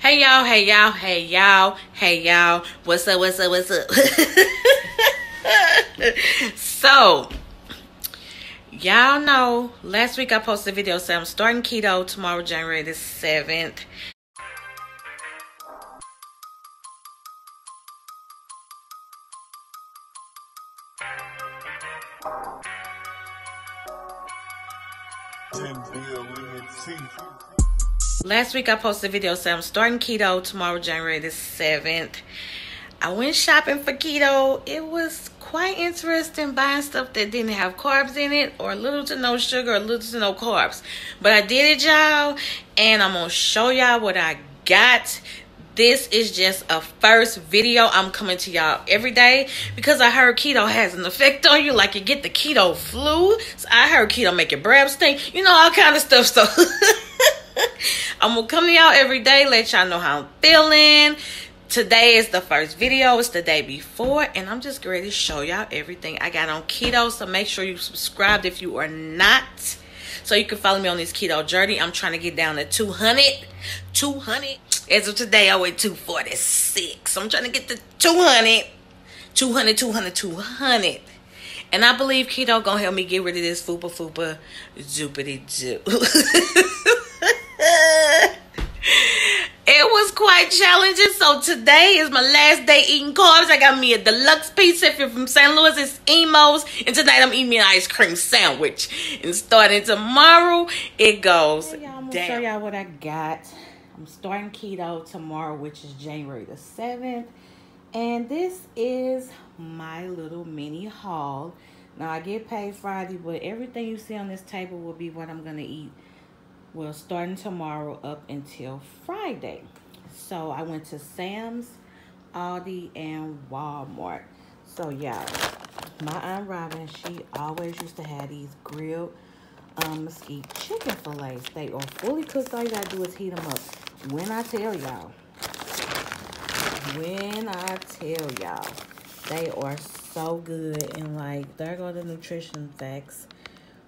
Hey y'all, hey y'all, hey y'all, hey y'all. What's up, what's up, what's up? So, y'all know, last week I posted a video saying I'm starting keto tomorrow, January the 7th. Last week I posted a video saying I'm starting keto tomorrow, January the 7th. I went shopping for keto. It was quite interesting buying stuff that didn't have carbs in it, or little to no sugar, or little to no carbs. But I did it, y'all, and I'm going to show y'all what I got. This is just a first video. I'm coming to y'all every day because I heard keto has an effect on you, like you get the keto flu. So I heard keto make your breath stink, you know, all kind of stuff. So I'm going to come to y'all every day, let y'all know how I'm feeling. Today is the first video. It's the day before, and I'm just ready to show y'all everything I got on keto. So make sure you subscribed if you are not, so you can follow me on this keto journey. I'm trying to get down to 200. As of today, I weigh 246. So I'm trying to get to 200. And I believe keto gonna help me get rid of this fupa zoopity-doo. It was quite challenging. So today is my last day eating carbs. I got me a deluxe pizza. If you're from St. Louis, it's Emo's. And tonight I'm eating me an ice cream sandwich. And starting tomorrow, it goes down. I'm gonna show y'all what I got. I'm starting keto tomorrow, which is January the 7th. And this is my little mini haul. Now, I get paid Friday, but everything you see on this table will be what I'm going to eat. Well, starting tomorrow up until Friday. So, I went to Sam's, Aldi, and Walmart. So, y'all, my Aunt Robin, she always used to have these grilled mesquite chicken fillets. They are fully cooked. All you got to do is heat them up. When I tell y'all, they are so good. And like, there go the nutrition facts.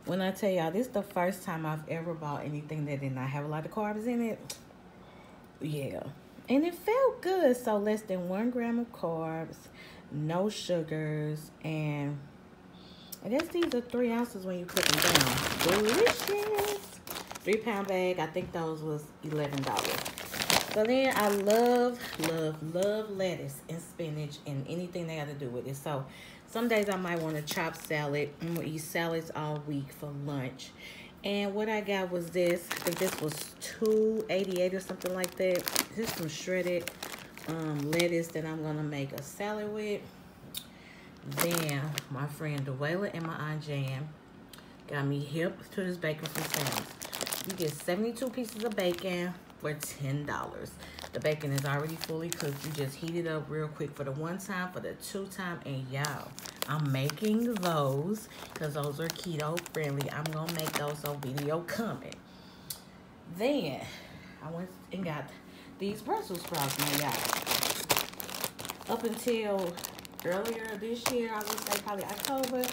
When I tell y'all, this is the first time I've ever bought anything that did not have a lot of carbs in it. Yeah. And it felt good. So less than 1 gram of carbs, no sugars, and I guess these are 3 ounces when you put them down. Delicious. 3-pound bag. I think those was $11. So then I love lettuce and spinach and anything they got to do with it. So some days I might want to chop salad. I'm going to eat salads all week for lunch. And what I got was this. I think this was $2.88 or something like that. This is some shredded lettuce that I'm going to make a salad with. Then my friend Dwayla and my Aunt Jan got me hip to this bacon from Sam's. You get 72 pieces of bacon for $10. The bacon is already fully cooked. You just heat it up real quick for the 1 time, for the 2 time, and y'all, I'm making those because those are keto friendly. I'm gonna make those, so video coming. Then I went and got these Brussels sprouts, now y'all. Up until earlier this year, I would say probably October,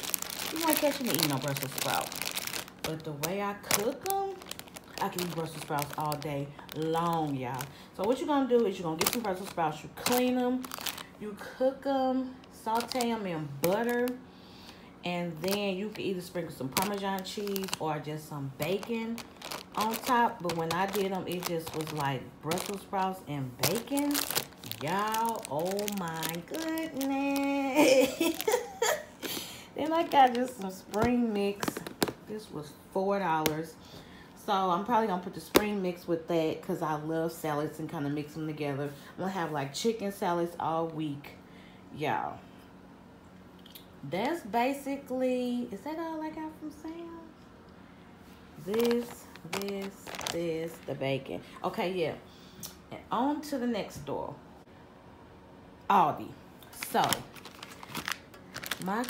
you won't catch me eating no Brussels sprouts. But the way I cook them, I can eat Brussels sprouts all day long, y'all. So what you're going to do is you're going to get some Brussels sprouts. You clean them. You cook them. Saute them in butter. And then you can either sprinkle some Parmesan cheese or just some bacon on top. But when I did them, it just was like Brussels sprouts and bacon. Y'all, oh my goodness. Then I got just some spring mix. This was $4. So I'm probably going to put the spring mix with that because I love salads and kind of mix them together. I'm going to have like chicken salads all week. Y'all. That's basically, is that all I got from Sam's? This, the bacon. Okay, yeah. And on to the next store. Aldi. So, my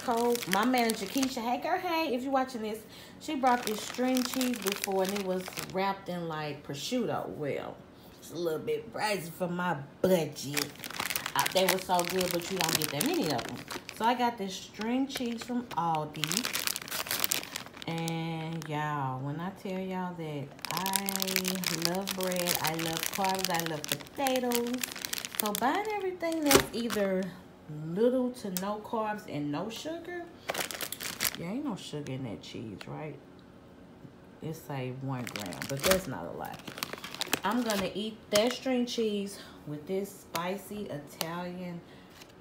manager, Keisha, hey girl, hey, if you're watching this, she brought this string cheese before, and it was wrapped in like prosciutto. Well, it's a little bit pricey for my budget. They were so good, but you don't get that many of them. So I got this string cheese from Aldi, and And y'all, when I tell y'all that I love bread, I love carbs, I love potatoes. So buying everything that's either little to no carbs and no sugar. Yeah, ain't no sugar in that cheese, right? It's say 1 gram, but that's not a lot. I'm gonna eat that string cheese with this spicy Italian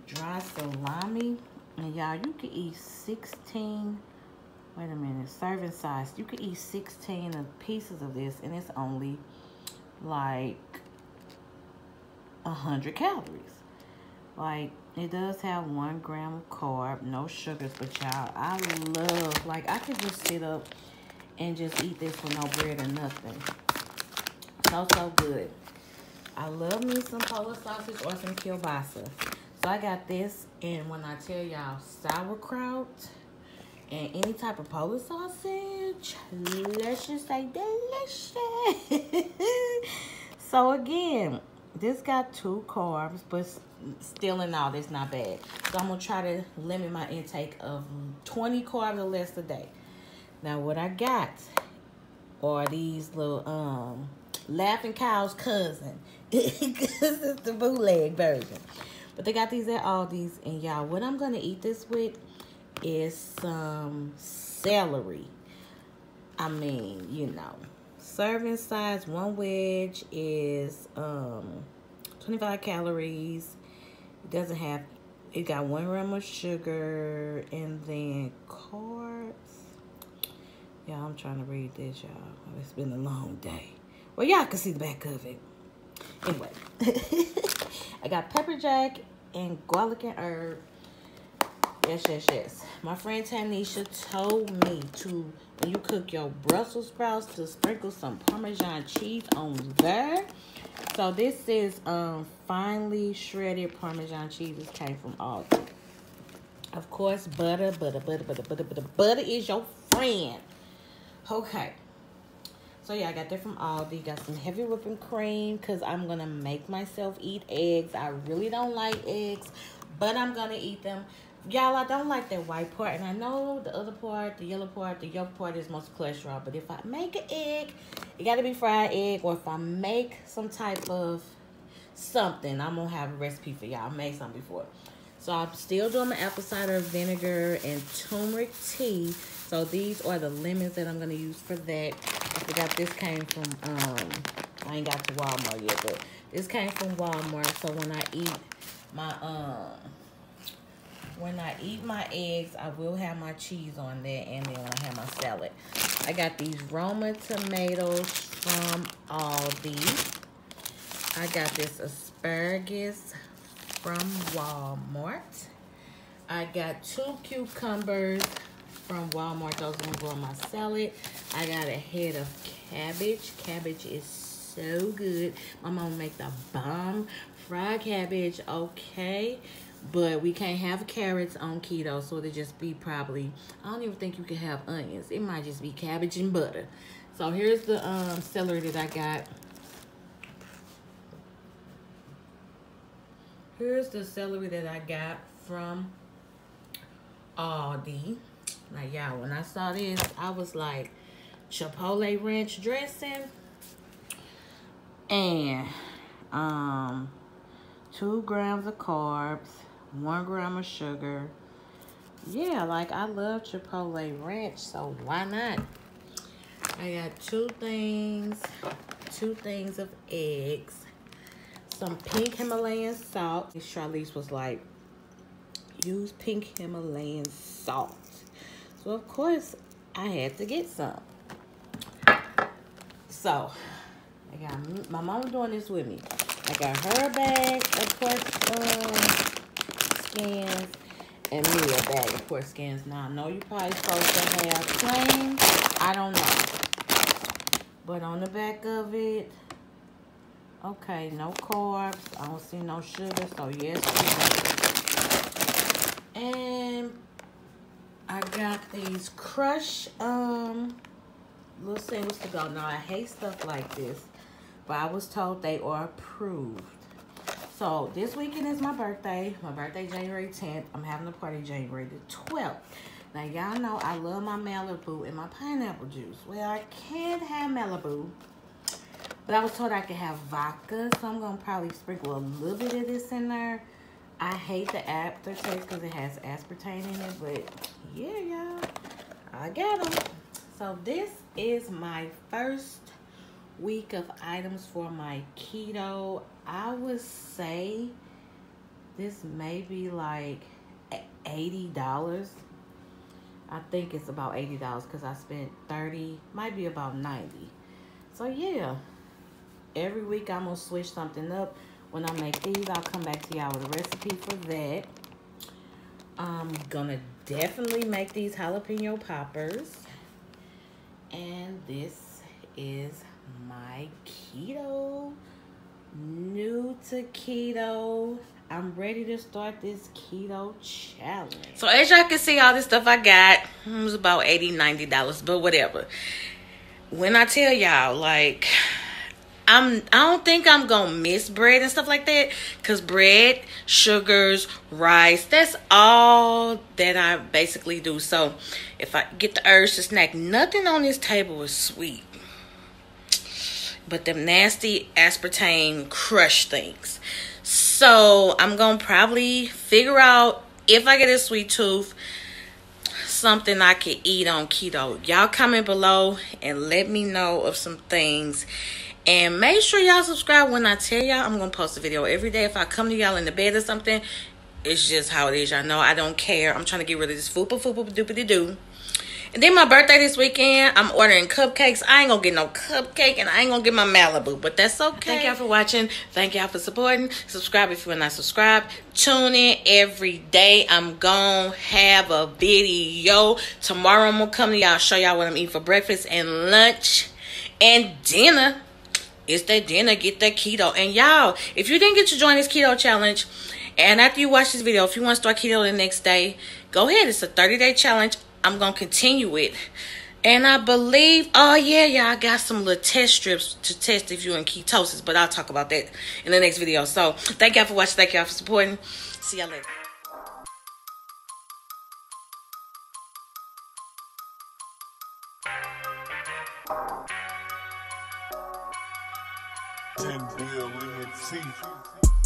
dry salami. And y'all, you can eat 16, wait a minute, serving size. You can eat 16 pieces of this, and it's only like 100 calories. Like, it does have 1 gram of carb, no sugars, but y'all, I love, like, I could just sit up and just eat this with no bread or nothing. So good. I love me some Polish sausage or some kielbasa. So I got this, and when I tell y'all sauerkraut and any type of Polish sausage, let's just say delicious. So again, this got 2 carbs, but still in all, it's not bad. So I'm gonna try to limit my intake of 20 carbs or less a day. Now what I got are these little Laughing Cow's cousin, because it's the bootleg version. But they got these at Aldi's, and y'all, what I'm gonna eat this with is some celery. I mean, you know, serving size, 1 wedge is 25 calories. It doesn't have, it got 1 gram of sugar, and then carbs. Yeah, I'm trying to read this, y'all. It's been a long day. Well, y'all can see the back of it. Anyway, I got pepper jack and garlic and herb. Yes. My friend Tanisha told me to, when you cook your Brussels sprouts, to sprinkle some Parmesan cheese on there. So this is finely shredded Parmesan cheese. This came from Aldi. Of course, butter. Butter is your friend. Okay. So yeah, I got that from Aldi. Got some heavy whipping cream because I'm going to make myself eat eggs. I really don't like eggs, but I'm going to eat them. Y'all, I don't like that white part. And I know the other part, the yellow part, the yolk part is most cholesterol. But if I make an egg, it got to be fried egg. Or if I make some type of something, I'm going to have a recipe for y'all. I made something before. So I'm still doing my apple cider vinegar and turmeric tea. So these are the lemons that I'm going to use for that. I forgot this came from, I ain't got to Walmart yet, but this came from Walmart. So when I eat my eggs, I will have my cheese on there, and then when I have my salad. I got these Roma tomatoes from Aldi. I got this asparagus from Walmart. I got 2 cucumbers from Walmart. Those are going to go on my salad. I got a head of cabbage. Cabbage is so good. My mom make the bomb fried cabbage, okay? But we can't have carrots on keto, so it'll just be probably, I don't even think you can have onions. It might just be cabbage and butter. So here's the celery that I got. Here's the celery that I got from Aldi. Now, y'all, when I saw this, I was like, Chipotle ranch dressing and 2 grams of carbs, 1 gram of sugar. Yeah, like, I love Chipotle ranch, so why not? I got 2 things of eggs, some pink Himalayan salt. Charlize was like, use pink Himalayan salt. So, of course, I had to get some. So, I got my mom doing this with me. I got her bag, of course, skins, and me a bag, of course, skins. Now, I know you're probably supposed to have plain. I don't know. But on the back of it, okay, no carbs. I don't see no sugar, so yes. And I got these crushed little singles to go. Now, I hate stuff like this, but I was told they are approved. So, this weekend is my birthday. My birthday, January 10th. I'm having a party January the 12th. Now, y'all know I love my Malibu and my pineapple juice. Well, I can't have Malibu, but I was told I could have vodka, so I'm going to probably sprinkle a little bit of this in there. I hate the aftertaste because it has aspartame in it, but yeah, y'all, I got them. So this is my first week of items for my keto. I would say this may be like $80. I think it's about $80 because I spent $30, might be about $90. So yeah, every week I'm gonna switch something up. When I make these, I'll come back to y'all with a recipe for that. I'm gonna definitely make these jalapeno poppers. And this is my keto, new to keto. I'm ready to start this keto challenge. So as y'all can see, all this stuff I got, it was about $80, $90, but whatever. When I tell y'all, like, I don't think I'm gonna miss bread and stuff like that, because bread, sugars, rice, that's all that I basically do. So if I get the urge to snack, nothing on this table is sweet but them nasty aspartame crush things. So I'm gonna probably figure out, if I get a sweet tooth, something I can eat on keto. Y'all comment below and let me know of some things. And make sure y'all subscribe when I tell y'all I'm gonna post a video every day. If I come to y'all in the bed or something, it's just how it is. Y'all know I don't care. I'm trying to get rid of this doopity-doo. And then my birthday this weekend, I'm ordering cupcakes. I ain't gonna get no cupcake, and I ain't gonna get my Malibu, but that's okay. Thank y'all for watching. Thank y'all for supporting. Subscribe if you're not subscribed. Tune in every day. I'm gonna have a video. Tomorrow I'm gonna come to y'all, show y'all what I'm eating for breakfast and lunch and dinner. It's that dinner, get that keto. And y'all, if you didn't get to join this keto challenge, and after you watch this video, if you want to start keto the next day, go ahead. It's a 30-day challenge. I'm going to continue it. And I believe, oh yeah, I got some little test strips to test if you're in ketosis. But I'll talk about that in the next video. So, thank y'all for watching. Thank y'all for supporting. See y'all later. $10 billion teeth.